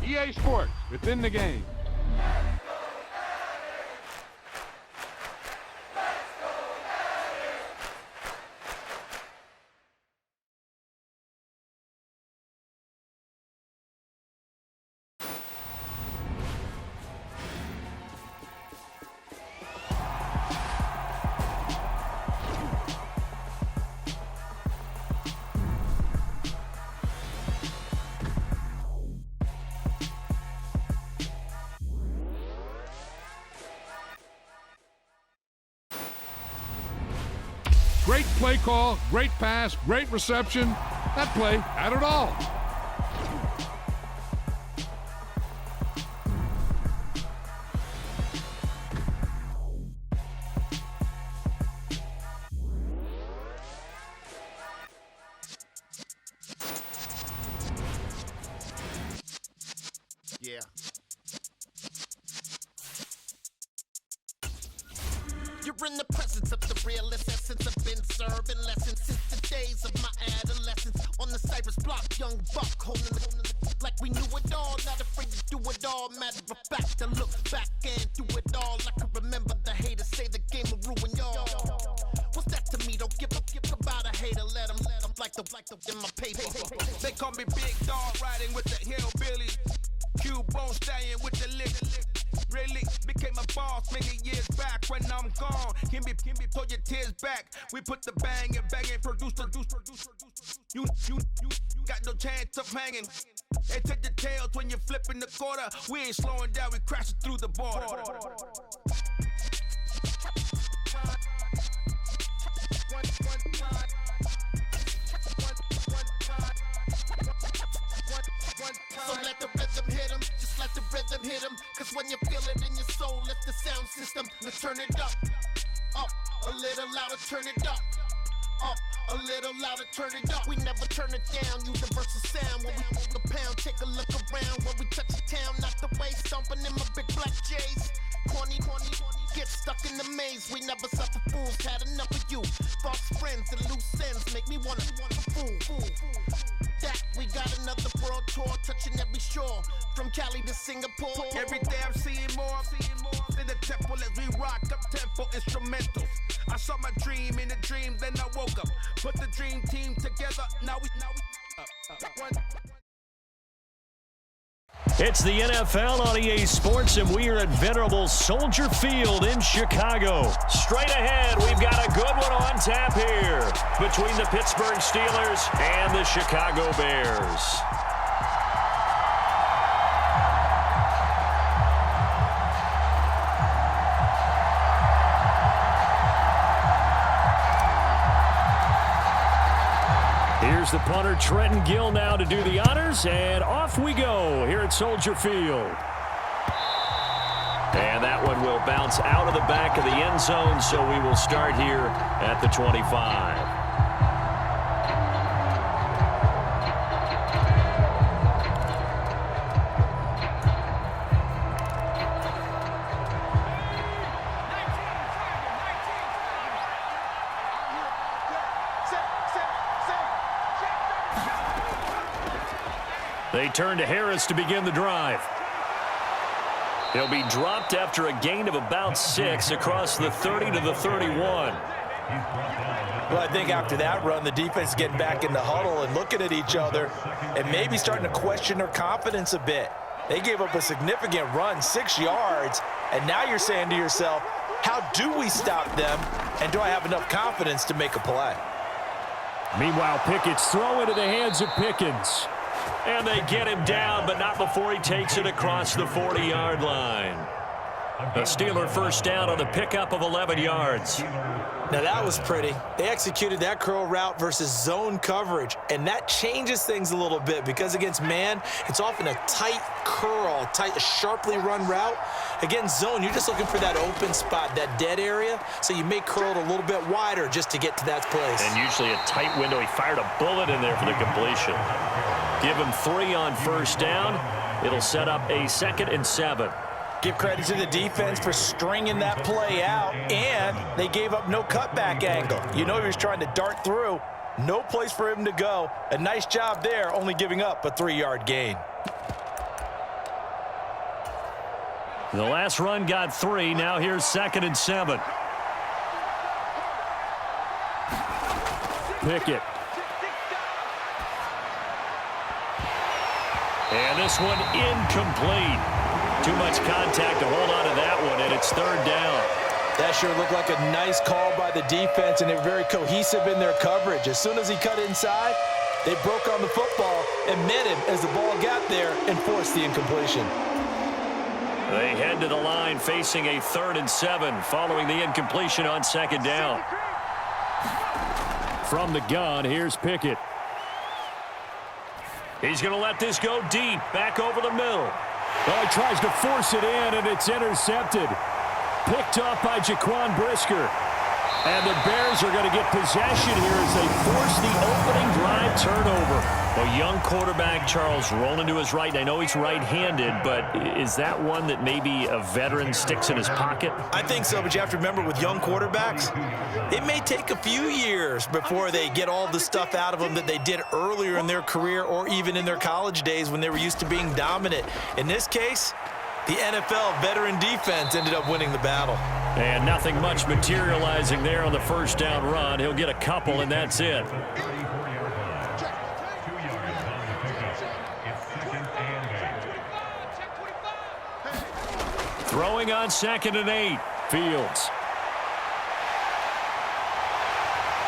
EA Sports, within the game. Great play call, great pass, great reception. That play had it all. Yeah. You're in the presence of the realest essence. I've been serving lessons since the days of my adolescence. On the Cypress block, young buck holding the like we knew it all. Not afraid to do it all. Matter of fact, to look back and do it all. I can remember the haters say the game will ruin y'all. What's that to me? Don't give about a hater. Let them like the in my paper. They call me Big Dog, riding with the hillbillies. Q-Bone stallion with the lick. Really became a boss many years back. When I'm gone, can be pull your tears back. We put the bang and produce. You got no chance of hanging. They take the tails when you're flipping the quarter. We ain't slowing down, we crashing through the border. So let the rhythm hit him, just let the rhythm hit him. Cause when you feel it in your soul, lift the sound system. Now turn it up, a little louder, turn it up, a little louder, turn it up. We never turn it down, universal sound. When we move the pound, take a look around. When we touch the town, not the way, stomping in my big black J's. Corny, get stuck in the maze. We never suffer fools, had enough of you. False friends and loose ends make me wanna fool. That we got another world tour, touching every shore, from Cali to Singapore. Every day I'm seeing more in the temple as we rock up tempo instrumentals. I saw my dream in a dream, then I woke up. Put the dream team together, now we It's the NFL on EA Sports, and we are at venerable Soldier Field in Chicago. Straight ahead, we've got a good one on tap here between the Pittsburgh Steelers and the Chicago Bears. Here's the punter, Trenton Gill, now to do the honors, and off we go here at Soldier Field. And that one will bounce out of the back of the end zone, so we will start here at the 25. They turn to Harris to begin the drive. He'll be dropped after a gain of about 6 across the 30 to the 31. Well, I think after that run, the defense is getting back in the huddle and looking at each other and maybe starting to question their confidence a bit. They gave up a significant run, 6 yards, and now you're saying to yourself, how do we stop them, and do I have enough confidence to make a play? Meanwhile, Pickett's throw into the hands of Pickens. And they get him down, but not before he takes it across the 40-yard line. A Steeler first down on the pickup of 11 yards. Now that was pretty. They executed that curl route versus zone coverage, and that changes things a little bit because against man, it's often a tight curl, tight, sharply run route. Against zone, you're just looking for that open spot, that dead area, so you may curl it a little bit wider just to get to that place. And usually a tight window. He fired a bullet in there for the completion. Give him 3 on first down. It'll set up a 2nd and 7. Give credit to the defense for stringing that play out, and they gave up no cutback angle. You know he was trying to dart through. No place for him to go. A nice job there, only giving up a 3-yard gain. The last run got 3. Now here's 2nd and 7. Pickett. And this one incomplete. Too much contact to hold on to that one, and it's 3rd down. That sure looked like a nice call by the defense, and they're very cohesive in their coverage. As soon as he cut inside, they broke on the football and met him as the ball got there and forced the incompletion. They head to the line facing a 3rd and 7 following the incompletion on 2nd down. From the gun, here's Pickett. He's going to let this go deep, back over the middle. Well, he tries to force it in, and it's intercepted. Picked up by Jaquan Brisker. And the Bears are going to get possession here as they force the opening drive turnover. A young quarterback, Charles, rolling to his right. I know he's right-handed, but is that one that maybe a veteran sticks in his pocket? I think so, but you have to remember with young quarterbacks, it may take a few years before they get all the stuff out of them that they did earlier in their career or even in their college days when they were used to being dominant. In this case, the NFL veteran defense ended up winning the battle. And nothing much materializing there on the 1st down run. He'll get a couple, and that's it. Throwing on 2nd and 8. Fields.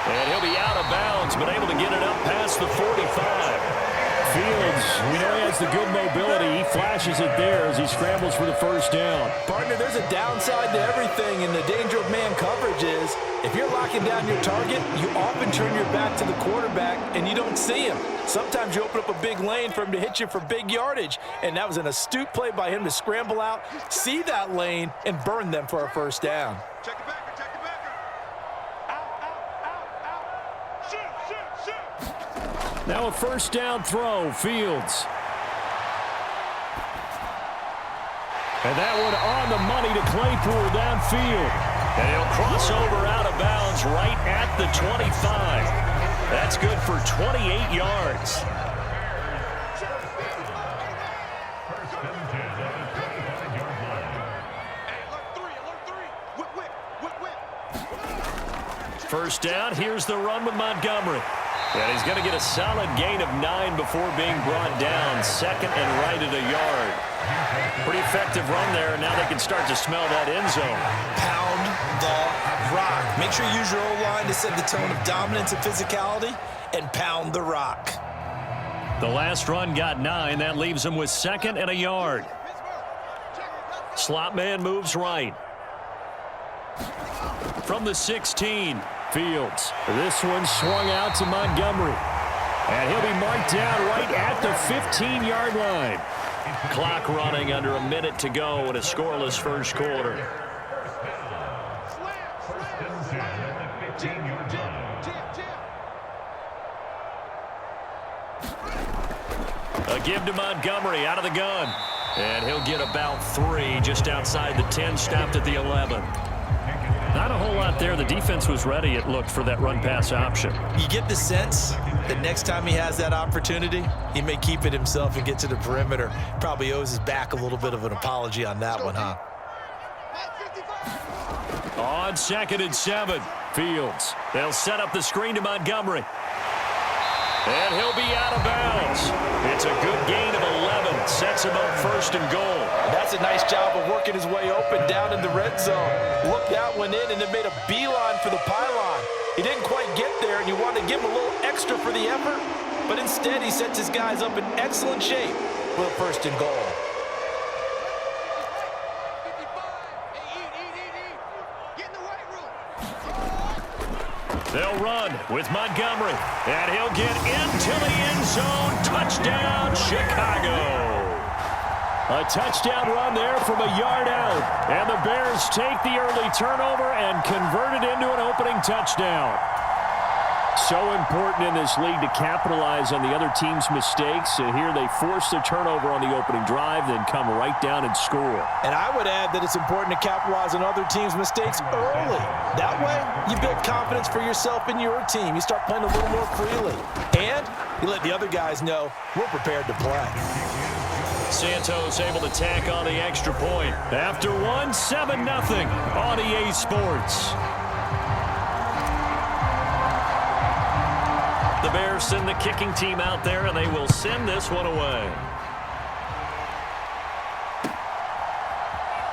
And he'll be out of bounds, but able to get it up past the 45. Fields, we know he has the good mobility. He flashes it there as he scrambles for the 1st down. Partner, there's a downside to everything, and the danger of man coverage is if you're locking down your target, you often turn your back to the quarterback, and you don't see him. Sometimes you open up a big lane for him to hit you for big yardage, and that was an astute play by him to scramble out, see that lane, and burn them for a 1st down. Check the backer, check the backer. Out. Shoot. Now a 1st down throw, Fields. And that one on the money to Claypool downfield. And he'll cross over out of bounds right at the 25. That's good for 28 yards. First down, here's the run with Montgomery. And he's going to get a solid gain of 9 before being brought down. 2nd and right at a yard. Pretty effective run there, and now they can start to smell that end zone. Pound the rock. Make sure you use your O-line to set the tone of dominance and physicality, and pound the rock. The last run got 9. That leaves him with 2nd and a yard. Slot man moves right. From the 16, Fields. This one swung out to Montgomery. And he'll be marked down right at the 15-yard line. Clock running under a minute to go in a scoreless first quarter. A give to Montgomery out of the gun. And he'll get about 3 just outside the 10, stopped at the 11. Not a whole lot there. The defense was ready, it looked, for that run-pass option. You get the sense that next time he has that opportunity, he may keep it himself and get to the perimeter. Probably owes his back a little bit of an apology on that one, huh? On 2nd and 7, Fields. They'll set up the screen to Montgomery. And he'll be out of bounds. It's a good gain of 11. Sets him up 1st and goal. That's a nice job of working his way open down in the red zone. Looked that one in and then made a beeline for the pylon. He didn't quite get there, and you wanted to give him a little extra for the effort, but instead he sets his guys up in excellent shape with a 1st and goal. They'll run with Montgomery, and he'll get into the end zone. Touchdown, Chicago. A touchdown run there from a yard out. And the Bears take the early turnover and convert it into an opening touchdown. So important in this league to capitalize on the other team's mistakes. And here they force the turnover on the opening drive, then come right down and score. And I would add that it's important to capitalize on other teams' mistakes early. That way, you build confidence for yourself and your team. You start playing a little more freely. And you let the other guys know we're prepared to play. Santos able to tack on the extra point. After one, 7-0 on EA Sports. The Bears send the kicking team out there, and they will send this one away.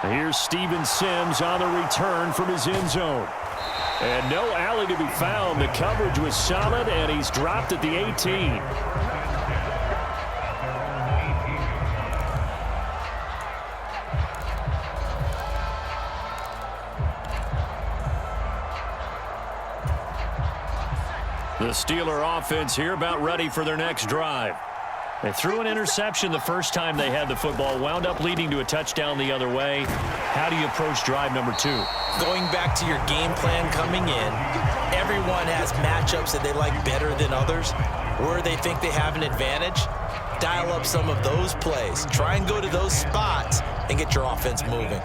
Here's Steven Sims on the return from his end zone. And no alley to be found. The coverage was solid, and he's dropped at the 18. The Steeler offense here about ready for their next drive. They threw an interception the first time they had the football, wound up leading to a touchdown the other way. How do you approach drive number 2? Going back to your game plan coming in, everyone has matchups that they like better than others, where they think they have an advantage. Dial up some of those plays. Try and go to those spots and get your offense moving.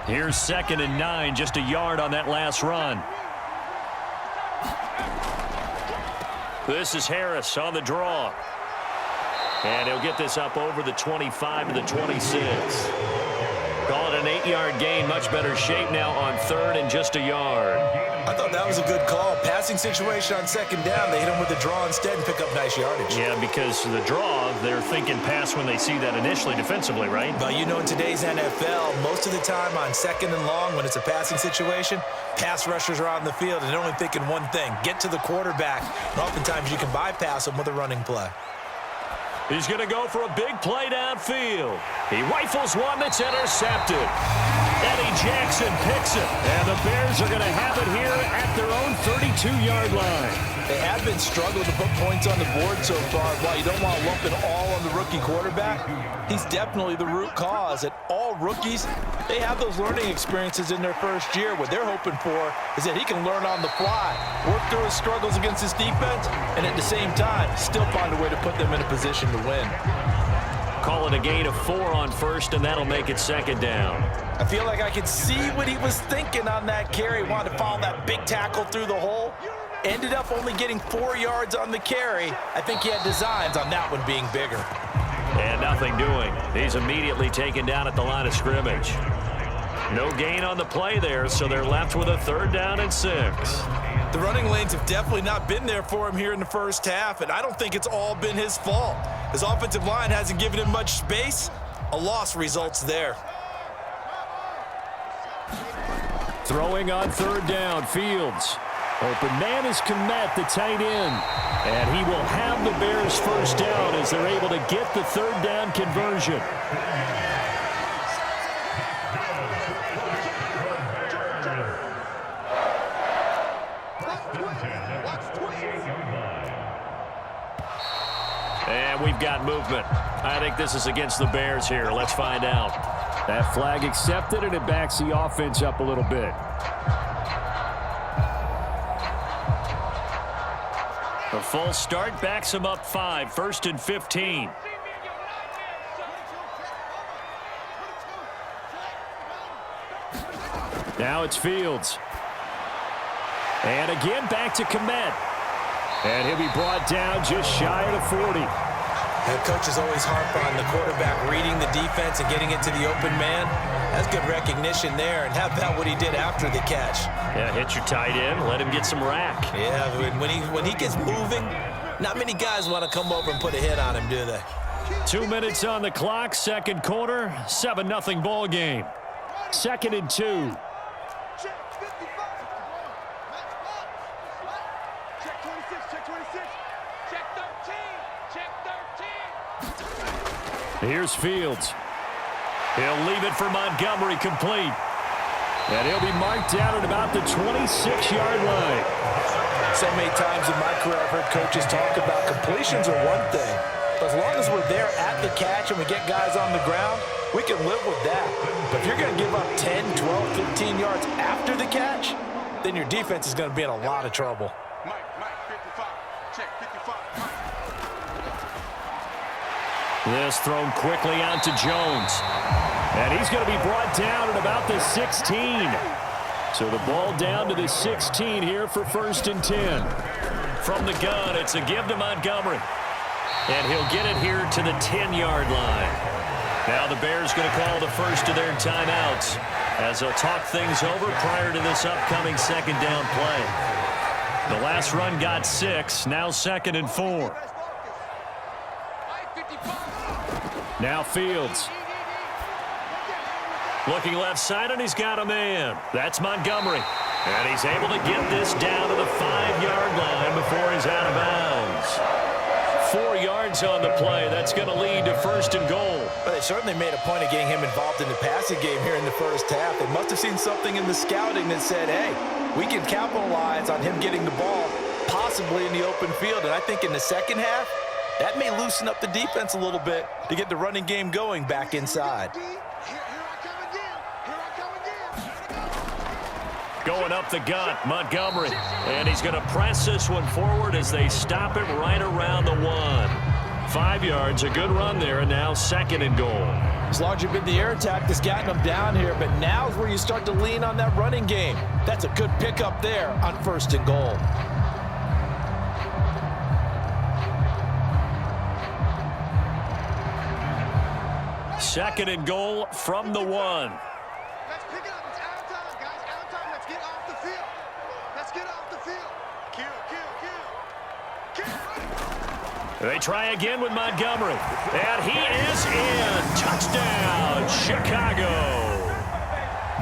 Here's 2nd and 9, just a yard on that last run. This is Harris on the draw. And he'll get this up over the 25 to the 26. Call it an 8-yard gain. Much better shape now on 3rd and just a yard. I thought that was a good call. Passing situation on 2nd down. They hit him with the draw instead and pick up nice yardage. Yeah, because the draw, they're thinking pass when they see that initially defensively, right? But you know, in today's NFL, most of the time on 2nd and long, when it's a passing situation, pass rushers are out in the field and they're only thinking one thing: get to the quarterback. And oftentimes you can bypass them with a running play. He's going to go for a big play downfield. He rifles one that's intercepted. Eddie Jackson picks it. And the Bears are going to have it here at their own 32-yard line. They have been struggling to put points on the board so far. While you don't want to lump it all on the rookie quarterback, he's definitely the root cause. And all rookies, they have those learning experiences in their first year. What they're hoping for is that he can learn on the fly, work through his struggles against his defense, and at the same time, still find a way to put them in a position to win. Call it a gain of 4 on 1st, and that'll make it 2nd down. I feel like I could see what he was thinking on that carry. Wanted to follow that big tackle through the hole. Ended up only getting 4 yards on the carry. I think he had designs on that one being bigger. And nothing doing. He's immediately taken down at the line of scrimmage. No gain on the play there, so they're left with a 3rd down and 6. The running lanes have definitely not been there for him here in the first half, and I don't think it's all been his fault. His offensive line hasn't given him much space. A loss results there. Throwing on 3rd down, Fields. Open man is Kmet, the tight end. And he will have the Bears' 1st down as they're able to get the 3rd down conversion. And we've got movement. I think this is against the Bears here. Let's find out. That flag accepted, and it backs the offense up a little bit. A full start backs him up 5, 1st and 15. Now it's Fields. And again back to Kmet. And he'll be brought down just shy of the 40. The coaches always harp on the quarterback reading the defense and getting it to the open man. That's good recognition there. And how about what he did after the catch? Yeah, hit your tight end, let him get some rack. Yeah, when he gets moving, not many guys want to come over and put a hit on him, do they? 2 minutes on the clock, 2nd quarter, 7-0 ball game. 2nd and 2. Here's Fields. He'll leave it for Montgomery complete. And he'll be marked down at about the 26-yard line. So many times in my career I've heard coaches talk about completions are one thing. But as long as we're there at the catch and we get guys on the ground, we can live with that. But if you're going to give up 10, 12, 15 yards after the catch, then your defense is going to be in a lot of trouble. Mike, 55. Check, 55. This thrown quickly out to Jones. And he's going to be brought down at about the 16. So the ball down to the 16 here for 1st and 10. From the gun, it's a give to Montgomery. And he'll get it here to the 10-yard line. Now the Bears going to call the first of their timeouts as they'll talk things over prior to this upcoming second down play. The last run got 6, now 2nd and 4. Now Fields. Looking left side, and he's got a man. That's Montgomery. And he's able to get this down to the 5-yard line before he's out of bounds. 4 yards on the play. That's going to lead to 1st and goal. Well, they certainly made a point of getting him involved in the passing game here in the first half. They must have seen something in the scouting that said, hey, we can capitalize on him getting the ball possibly in the open field. And I think in the second half, that may loosen up the defense a little bit to get the running game going back inside. Going up the gut, Montgomery. And he's going to press this one forward as they stop him right around the 1. 5 yards, a good run there, and now 2nd and goal. As long as you've been the air attack that's gotten them down here, but now's where you start to lean on that running game. That's a good pickup there on 1st and goal. Second and goal from the 1. Let's pick it up. It's out of time, guys. Out of time. Let's get off the field. Let's get off the field. Kill. They try again with Montgomery. And he is in. Touchdown, Chicago.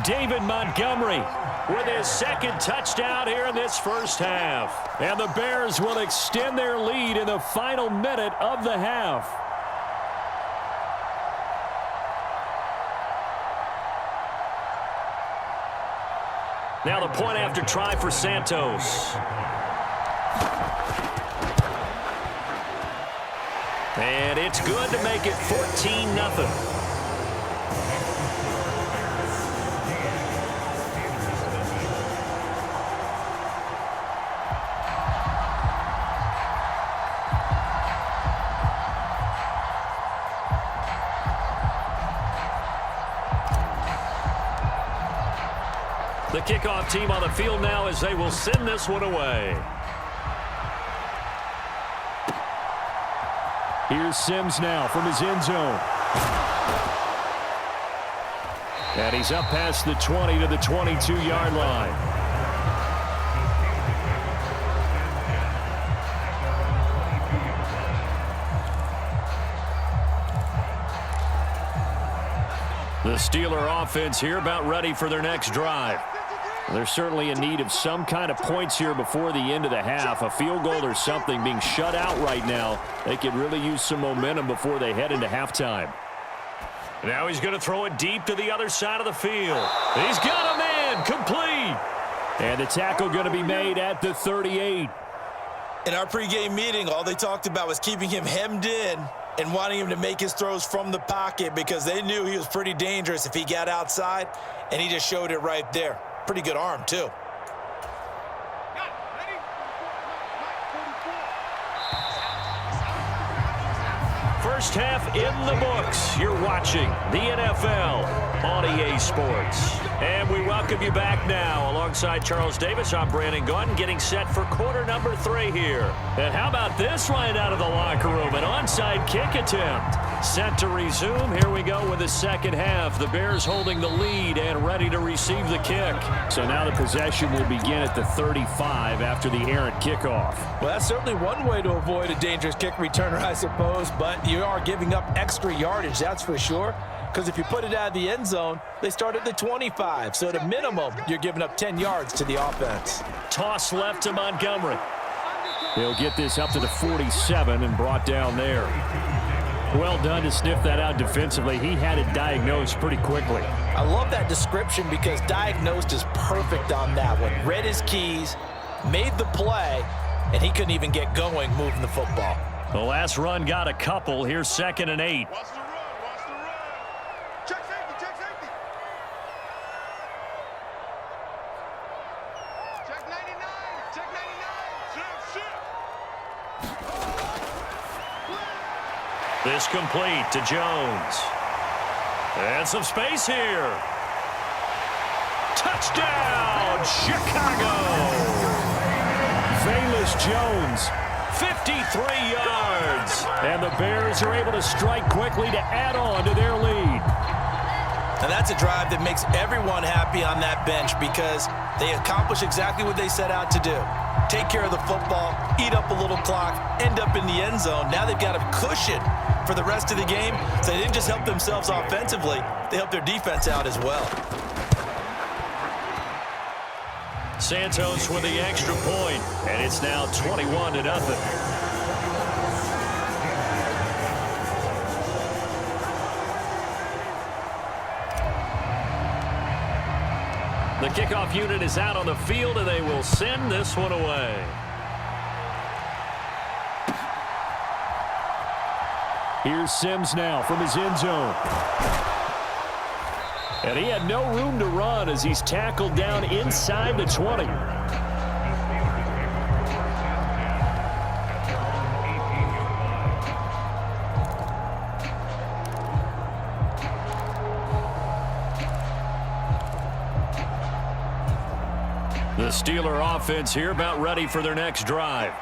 David Montgomery with his 2nd touchdown here in this first half. And the Bears will extend their lead in the final minute of the half. Now the point after try for Santos. And it's good to make it 14-0. The kickoff team on the field now as they will send this one away. Here's Sims now from his end zone. And he's up past the 20 to the 22-yard line. The Steeler offense here about ready for their next drive. They're certainly in need of some kind of points here before the end of the half. A field goal or something. Being shut out right now, they could really use some momentum before they head into halftime. Now he's going to throw it deep to the other side of the field. He's got a man, complete. And the tackle going to be made at the 38. In our pregame meeting, all they talked about was keeping him hemmed in and wanting him to make his throws from the pocket because they knew he was pretty dangerous if he got outside, and he just showed it right there. Pretty good arm, too. First half in the books. You're watching the NFL on EA Sports. And we welcome you back now. Alongside Charles Davis, I'm Brandon Gaudin, getting set for quarter number 3 here. And how about this right out of the locker room? An onside kick attempt. Set to resume. Here we go with the second half. The Bears holding the lead and ready to receive the kick. So now the possession will begin at the 35 after the errant kickoff. Well, that's certainly one way to avoid a dangerous kick returner, I suppose, but you are giving up extra yardage, that's for sure, because if you put it out of the end zone, they start at the 25, so at a minimum, you're giving up 10 yards to the offense. Toss left to Montgomery. They'll get this up to the 47 and brought down there. Well done to sniff that out defensively. He had it diagnosed pretty quickly. I love that description because diagnosed is perfect on that one. Read his keys, made the play, and he couldn't even get going moving the football. The last run got a couple. Here's 2nd and 8. Watch the run. Watch the run. Check safety. Check safety. Check 99. Check 99. This complete to Jones. And some space here. Touchdown, Chicago! Velus Jones 53 yards. And the Bears are able to strike quickly to add on to their lead. And that's a drive that makes everyone happy on that bench because they accomplish exactly what they set out to do. Take care of the football, eat up a little clock, end up in the end zone. Now they've got a cushion for the rest of the game. So they didn't just help themselves offensively, they helped their defense out as well. Santos with the extra point, and it's now 21-0. The kickoff unit is out on the field, and they will send this one away. Here's Sims now from his end zone. And he had no room to run as he's tackled down inside the 20. The Steeler offense here about ready for their next drive.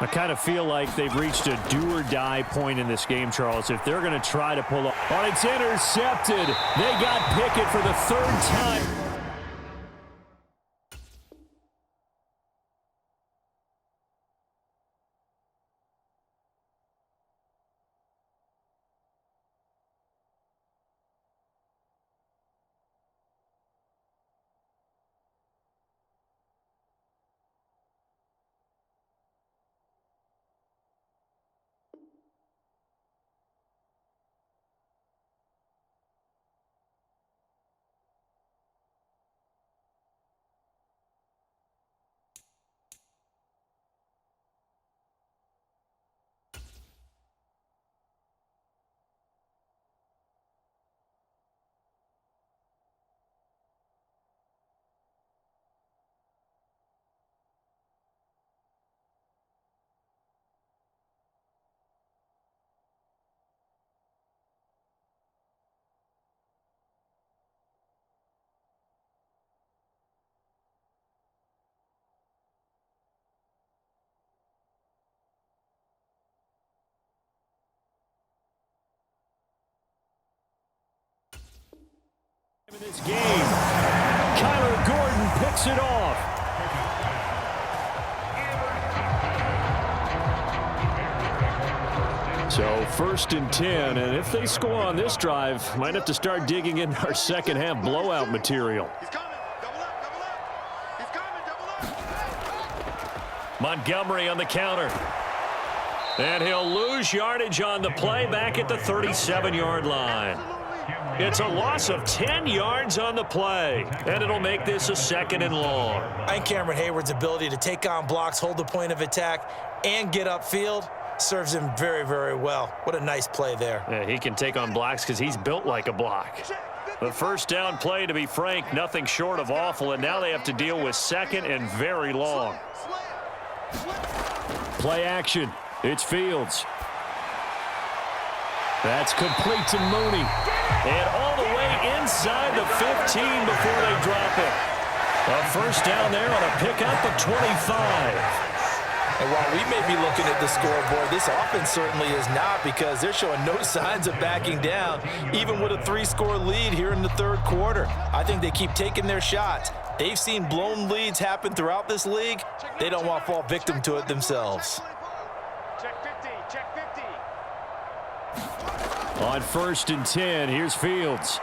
I kind of feel like they've reached a do-or-die point in this game, Charles. If they're going to try to pull up. Oh, it's intercepted. They got Pickett for the third time. In this game, Kyler Gordon picks it off. So 1st and 10, and if they score on this drive, might have to start digging in our second half blowout material. He's coming. Double up, double up. He's coming, double up. Montgomery on the counter. And he'll lose yardage on the play back at the 37-yard line. It's a loss of 10 yards on the play, and it'll make this a 2nd and long. I think Cameron Hayward's ability to take on blocks, hold the point of attack, and get upfield serves him very, very well. What a nice play there. Yeah, he can take on blocks because he's built like a block. The first down play, to be frank, nothing short of awful, and now they have to deal with 2nd and very long. Play action. It's Fields. That's complete to Mooney. And all the way inside the 15 before they drop it. A first down there on a pickup of 25. And while we may be looking at the scoreboard, this offense certainly is not because they're showing no signs of backing down, even with a 3-score lead here in the 3rd quarter. I think they keep taking their shots. They've seen blown leads happen throughout this league. They don't want to fall victim to it themselves. Check 50, check 50. On 1st and 10, here's Fields.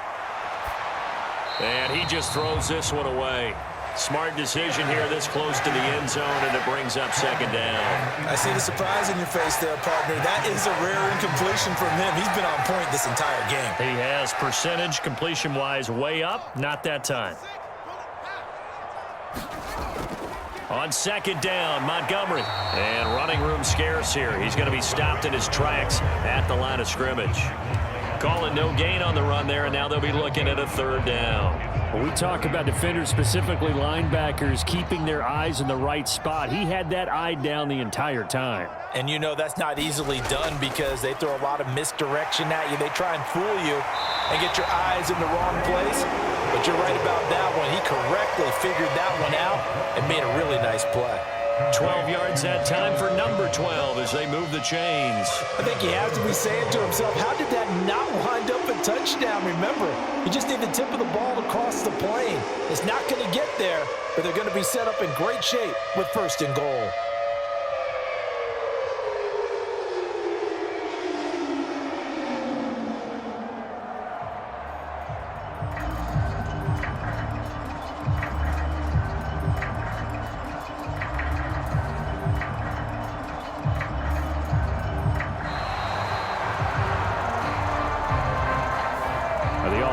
And he just throws this one away. Smart decision here this close to the end zone, and it brings up 2nd down. I see the surprise in your face there, partner. That is a rare incompletion from him. He's been on point this entire game. He has percentage completion-wise way up, not that time. On 2nd down, Montgomery. And running room scarce here. He's going to be stopped in his tracks at the line of scrimmage. Calling no gain on the run there, and now they'll be looking at a 3rd down. When we talk about defenders, specifically linebackers, keeping their eyes in the right spot, he had that eye down the entire time. And you know that's not easily done because they throw a lot of misdirection at you. They try and fool you and get your eyes in the wrong place. But you're right about that one. He correctly figured that one out and made a really nice play. 12 yards that time for number 12 as they move the chains. I think he has to be saying to himself, how did that not wind up a touchdown? Remember, you just need the tip of the ball to cross the plane. It's not going to get there, but they're going to be set up in great shape with 1st and goal.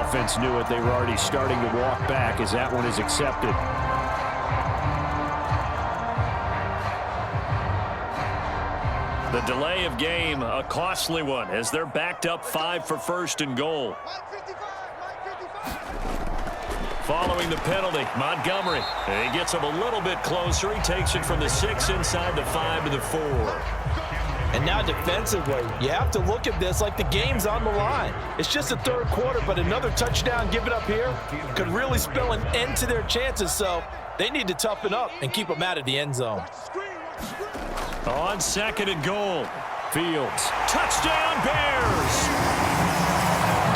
Offense knew it. They were already starting to walk back as that one is accepted. The delay of game, a costly one, as they're backed up 5 for 1st and goal. Following the penalty, Montgomery. And he gets him a little bit closer. He takes it from the 6 inside the 5 to the 4. And now defensively, you have to look at this like the game's on the line. It's just the 3rd quarter, but another touchdown given up here could really spell an end to their chances, so they need to toughen up and keep them out of the end zone. On 2nd and goal, Fields. Touchdown, Bears!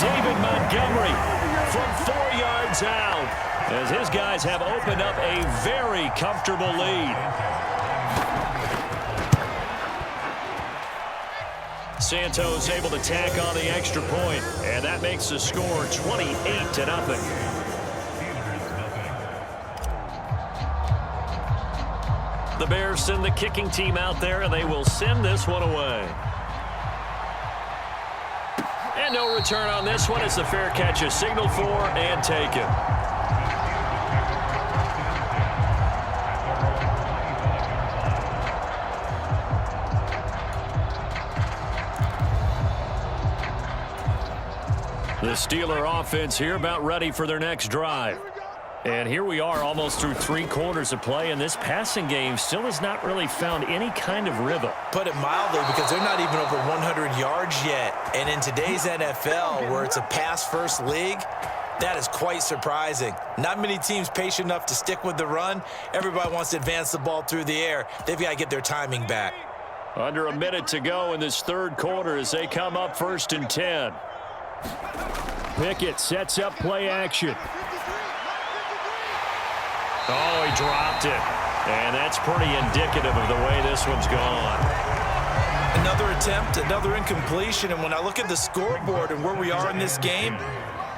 David Montgomery from 4 yards out as his guys have opened up a very comfortable lead. Santos able to tack on the extra point, and that makes the score 28-0. The Bears send the kicking team out there, and they will send this one away. And no return on this one as the fair catch is signaled for and taken. The Steeler offense here about ready for their next drive. And here we are almost through 3 quarters of play, and this passing game still has not really found any kind of rhythm. Put it mildly, because they're not even over 100 yards yet. And in today's NFL, where it's a pass-first league, that is quite surprising. Not many teams patient enough to stick with the run. Everybody wants to advance the ball through the air. They've got to get their timing back. Under a minute to go in this 3rd quarter as they come up 1st and 10. Pickett sets up play action. Oh, he dropped it. And that's pretty indicative of the way this one's gone. Another attempt, another incompletion. And when I look at the scoreboard and where we are in this game,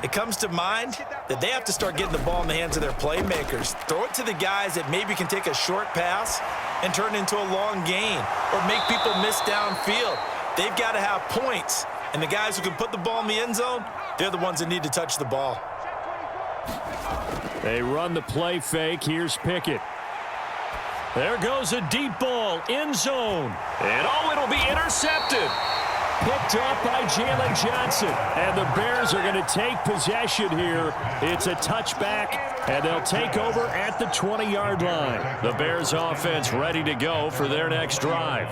it comes to mind that they have to start getting the ball in the hands of their playmakers. Throw it to the guys that maybe can take a short pass and turn it into a long gain or make people miss downfield. They've got to have points. And the guys who can put the ball in the end zone, they're the ones that need to touch the ball. They run the play fake. Here's Pickett. There goes a deep ball, end zone. And oh, it'll be intercepted. Picked up by Jalen Johnson. And the Bears are going to take possession here. It's a touchback, and they'll take over at the 20-yard line. The Bears offense ready to go for their next drive.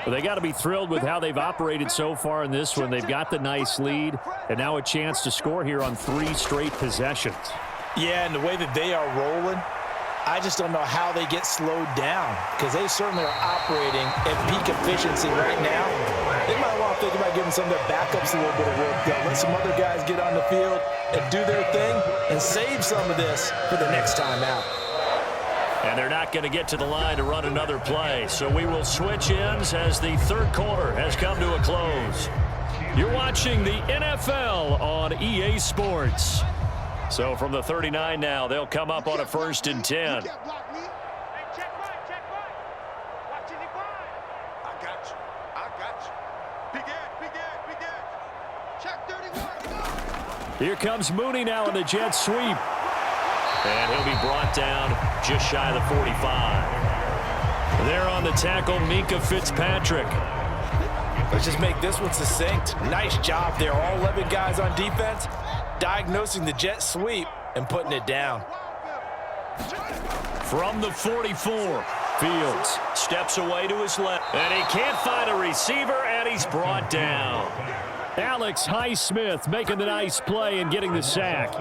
Well, they got to be thrilled with how they've operated so far in this one. They've got the nice lead, and now a chance to score here on 3 straight possessions. Yeah, and the way that they are rolling, I just don't know how they get slowed down, because they certainly are operating at peak efficiency right now. They might want to think about giving some of their backups a little bit of work done. Let some other guys get on the field and do their thing and save some of this for the next time out. And they're not going to get to the line to run another play. So we will switch ends as the 3rd quarter has come to a close. You're watching the NFL on EA Sports. So from the 39 now, they'll come up on a 1st and 10. Here comes Mooney now in the jet sweep. And he'll be brought down just shy of the 45. There on the tackle, Minka Fitzpatrick. Let's just make this one succinct. Nice job there. All 11 guys on defense diagnosing the jet sweep and putting it down. From the 44, Fields steps away to his left. And he can't find a receiver, and he's brought down. Alex Highsmith making the nice play and getting the sack.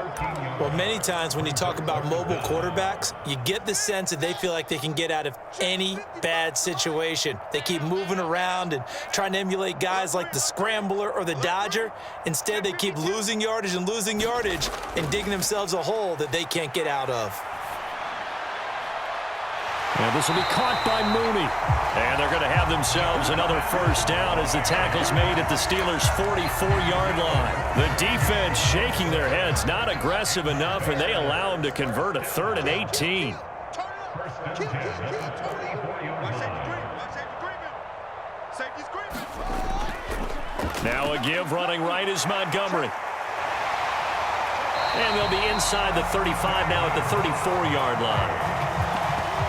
Well, many times when you talk about mobile quarterbacks, you get the sense that they feel like they can get out of any bad situation. They keep moving around and trying to emulate guys like the Scrambler or the Dodger. Instead, they keep losing yardage and digging themselves a hole that they can't get out of. And this will be caught by Mooney. And they're going to have themselves another first down as the tackle's made at the Steelers' 44-yard line. The defense shaking their heads, not aggressive enough, and they allow them to convert a 3rd and 18. Now a give running right is Montgomery. And they'll be inside the 35 now at the 34-yard line.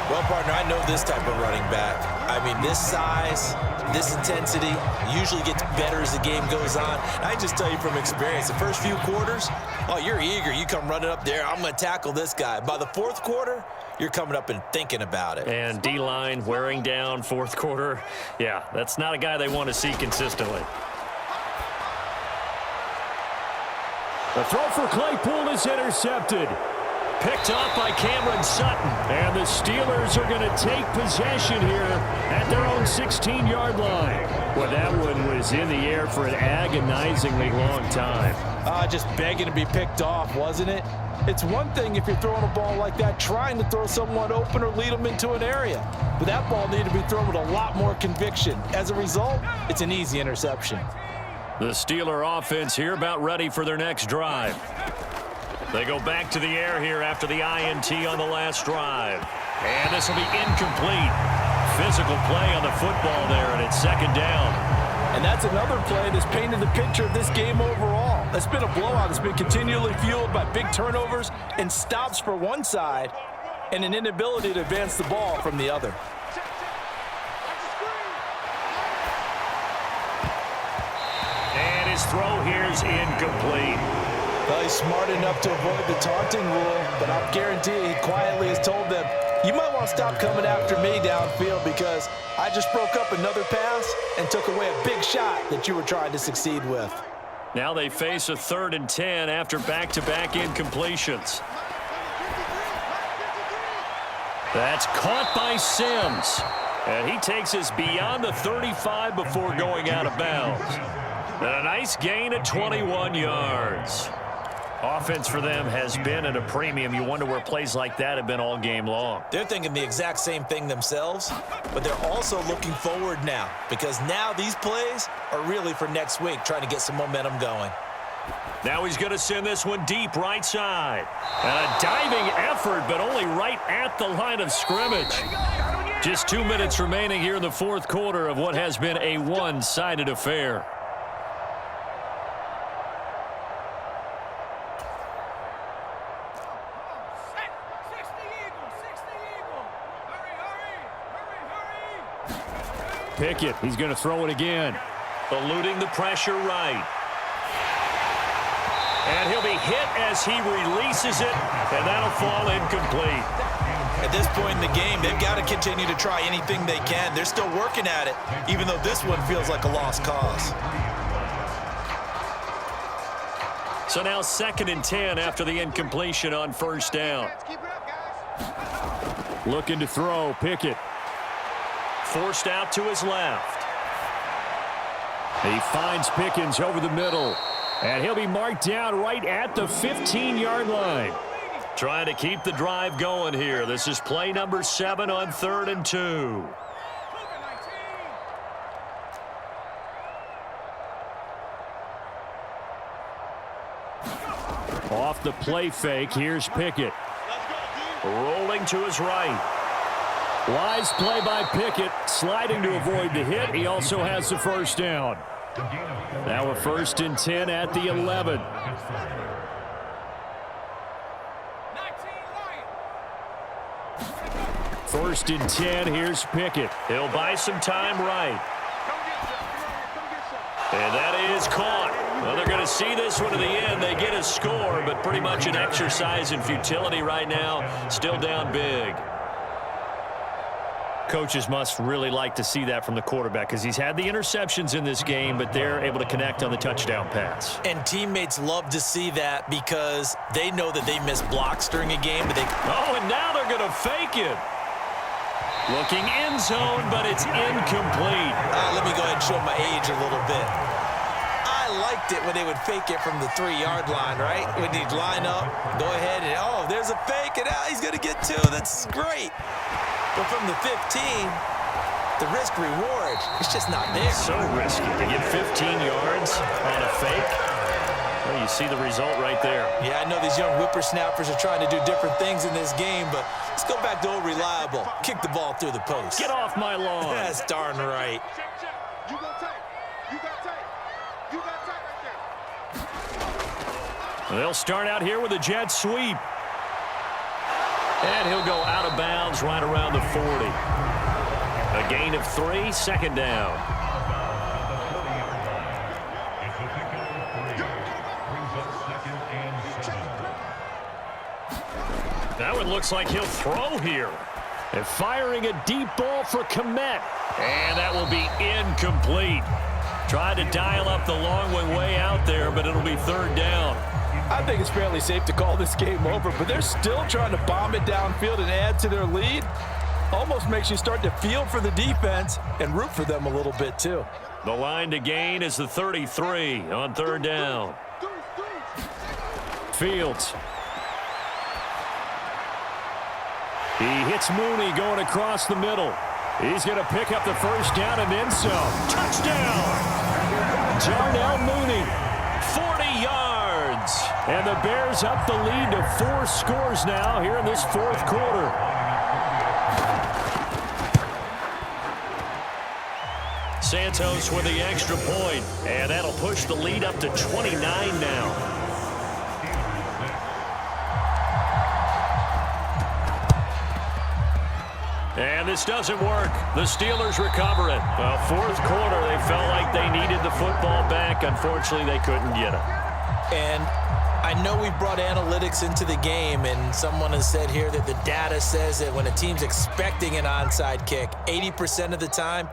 Well, partner, I know this type of running back. I mean, this size, this intensity usually gets better as the game goes on. I just tell you from experience, the first few quarters, oh, you're eager. You come running up there, I'm going to tackle this guy. By the 4th quarter, you're coming up and thinking about it. And D-line wearing down 4th quarter. Yeah, that's not a guy they want to see consistently. The throw for Claypool is intercepted. Picked up by Cameron Sutton. And the Steelers are going to take possession here at their own 16-yard line. Well, that one was in the air for an agonizingly long time. Just begging to be picked off, wasn't it? It's one thing if you're throwing a ball like that, trying to throw someone open or lead them into an area. But that ball needed to be thrown with a lot more conviction. As a result, it's an easy interception. The Steeler offense here about ready for their next drive. They go back to the air here after the INT on the last drive. And this will be incomplete. Physical play on the football there, and it's 2nd down. And that's another play that's painted the picture of this game overall. It's been a blowout. It's been continually fueled by big turnovers and stops for one side and an inability to advance the ball from the other. And his throw here is incomplete. Well, he's smart enough to avoid the taunting rule, but I'll guarantee he quietly has told them, you might want to stop coming after me downfield because I just broke up another pass and took away a big shot that you were trying to succeed with. Now they face a 3rd and 10 after back-to-back incompletions. That's caught by Sims. And he takes us beyond the 35 before going out of bounds. And a nice gain at 21 yards. Offense for them has been at a premium. You wonder where plays like that have been all game long. They're thinking the exact same thing themselves, but they're also looking forward now because now these plays are really for next week, trying to get some momentum going. Now he's going to send this one deep right side. And a diving effort, but only right at the line of scrimmage. Just 2 minutes remaining here in the 4th quarter of what has been a one-sided affair. Pickett, he's going to throw it again. Eluding the pressure right. And he'll be hit as he releases it, and that'll fall incomplete. At this point in the game, they've got to continue to try anything they can. They're still working at it, even though this one feels like a lost cause. So now 2nd and 10 after the incompletion on 1st down. Looking to throw, Pickett. Forced out to his left. He finds Pickens over the middle. And he'll be marked down right at the 15-yard line. Trying to keep the drive going here. This is play number 7 on 3rd and 2. Off the play fake, here's Pickett. Rolling to his right. Wise play by Pickett, sliding to avoid the hit. He also has the first down. Now a 1st and 10 at the 11. First and 10, here's Pickett. He'll buy some time right. And that is caught. Well, they're going to see this one to the end. They get a score, but pretty much an exercise in futility right now. Still down big. Coaches must really like to see that from the quarterback because he's had the interceptions in this game, but they're able to connect on the touchdown pass. And teammates love to see that because they know that they miss blocks during a game. But Oh, and now they're going to fake it. Looking end zone, but it's incomplete. Let me go ahead and show my age a little bit. I liked it when they would fake it from the 3-yard line, right? When you'd line up, go ahead and, oh, there's a fake, and he's going to get 2. That's great. But from the 15, the risk-reward, it's just not there. So risky to get 15 yards on a fake. Well, you see the result right there. Yeah, I know these young whippersnappers are trying to do different things in this game, but let's go back to old reliable. Kick the ball through the post. Get off my lawn. That's darn right. You go tight. You got tight. You got tight right there. They'll start out here with a jet sweep. And he'll go out of bounds right around the 40. A gain of 3, second down. That one looks like he'll throw here. And firing a deep ball for Komet. And that will be incomplete. Tried to dial up the long way out there, but it'll be third down. I think it's fairly safe to call this game over, but they're still trying to bomb it downfield and add to their lead. Almost makes you start to feel for the defense and root for them a little bit too. The line to gain is the 33 on third down. Fields. He hits Mooney going across the middle. He's going to pick up the first down and then some. Touchdown! Darnell Mooney, 40 yards. And the Bears up the lead to 4 scores now here in this fourth quarter. Santos with the extra point, and that'll push the lead up to 29 now. And this doesn't work. The Steelers recover it. Well, fourth quarter, they felt like they needed the football back. Unfortunately, they couldn't get it. And I know we brought analytics into the game, and someone has said here that the data says that when a team's expecting an onside kick, 80% of the time,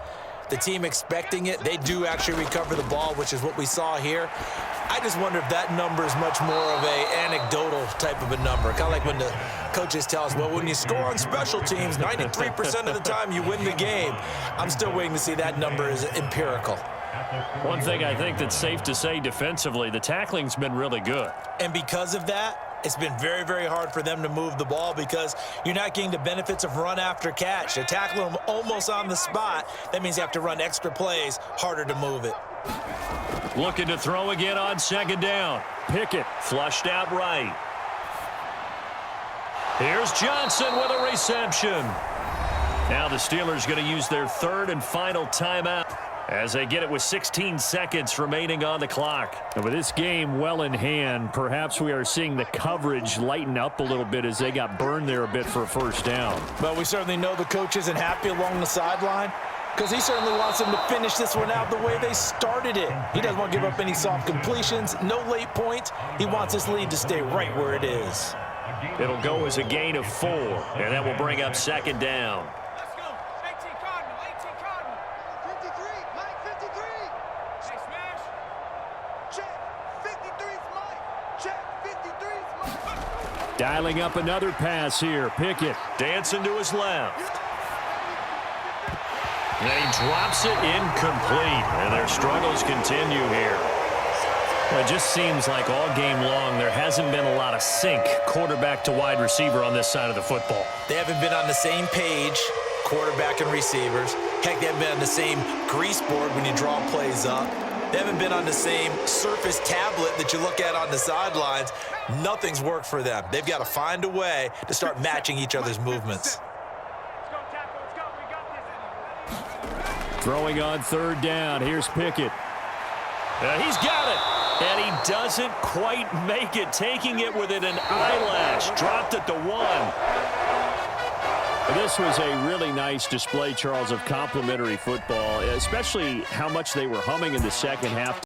the team expecting it, they do actually recover the ball, which is what we saw here. I just wonder if that number is much more of a anecdotal type of a number. Kind of like when the coaches tell us, well, when you score on special teams, 93% of the time you win the game. I'm still waiting to see that number is empirical. One thing I think that's safe to say defensively, the tackling's been really good. And because of that, it's been very, very hard for them to move the ball because you're not getting the benefits of run after catch. They're tackling them almost on the spot. That means you have to run extra plays, harder to move it. Looking to throw again on second down. Pickett flushed out right. Here's Johnson with a reception. Now the Steelers going to use their third and final timeout as they get it with 16 seconds remaining on the clock. And with this game well in hand, perhaps we are seeing the coverage lighten up a little bit as they got burned there a bit for a first down. But we certainly know the coach isn't happy along the sideline because he certainly wants them to finish this one out the way they started it. He doesn't want to give up any soft completions, no late points. He wants his lead to stay right where it is. It'll go as a gain of 4, and that will bring up second down. Let's go. 18 Cardinal. 18 Cardinal. 53. Mike, 53. Hey, smash. Check. 53's Mike. Check. 53's Mike. Dialing up another pass here. Pickett Dancing to his left. And he drops it incomplete, and their struggles continue here. Well, it just seems like all game long there hasn't been a lot of sync quarterback to wide receiver on this side of the football. They haven't been on the same page, quarterback and receivers. Heck, they haven't been on the same grease board when you draw plays up. They haven't been on the same surface tablet that you look at on the sidelines. Nothing's worked for them. They've got to find a way to start matching each other's movements. throwing on third down. Here's Pickett. He's got it. And he doesn't quite make it, taking it within an eyelash. Dropped it to 1. This was a really nice display, Charles, of complimentary football, especially how much they were humming in the second half.